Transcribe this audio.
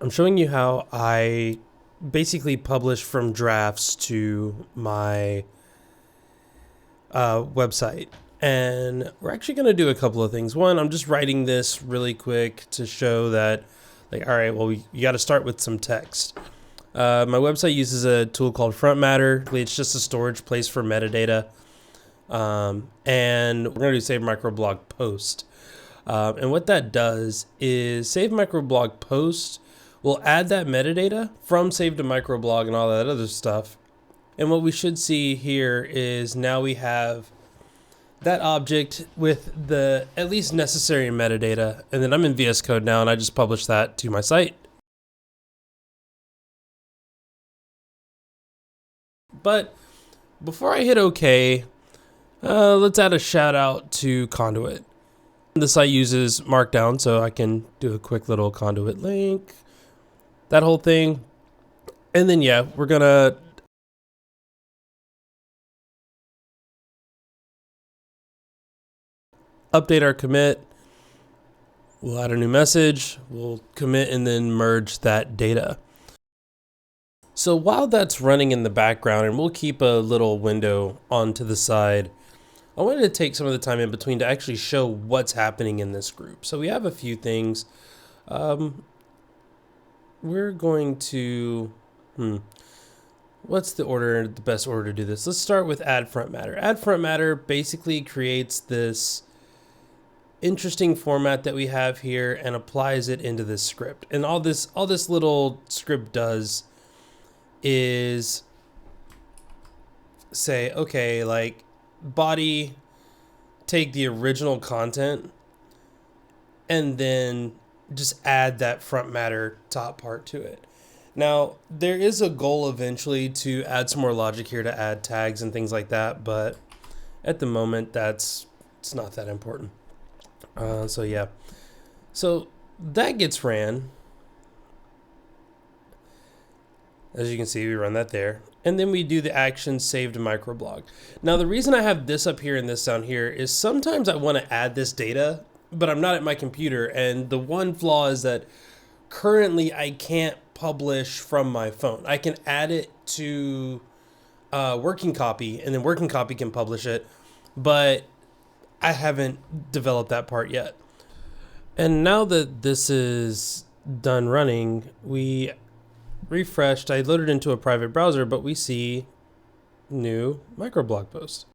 I'm showing you how I basically publish from drafts to my website. And we're actually going to do a couple of things. One, I'm just writing this really quick to show that, like, all right, well, you got to start with some text. My website uses a tool called Front Matter. It's just a storage place for metadata. And we're going to do save microblog post. And what that does is save microblog post will add that metadata from save to microblog and all that other stuff. And what we should see here is now we have that object with the at least necessary metadata. And then I'm in VS Code now and I just published that to my site. But before I hit OK, let's add a shout out to Conduit. The site uses Markdown, so I can do a quick little Conduit link, that whole thing. And then, yeah, we're going to update our commit. We'll add a new message, we'll commit, and then merge that data. So while that's running in the background, and we'll keep a little window onto the side, I wanted to take some of the time in between to actually show what's happening in this group. So we have a few things. We're going to, what's the best order to do this? Let's start with add front matter. Add front matter basically creates this interesting format that we have here and applies it into this script. And all this little script does is say, okay, like body, take the original content and then just add that front matter top part to it. Now, there is a goal eventually to add some more logic here to add tags and things like that, but at the moment it's not that important. So yeah, so that gets ran. As you can see, we run that there. And then we do the action save to microblog. Now, the reason I have this up here and this down here is sometimes I want to add this data, but I'm not at my computer. And the one flaw is that currently I can't publish from my phone. I can add it to working copy, and then working copy can publish it, but I haven't developed that part yet. And now that this is done running, we refreshed. I loaded into a private browser, but we see new microblog post.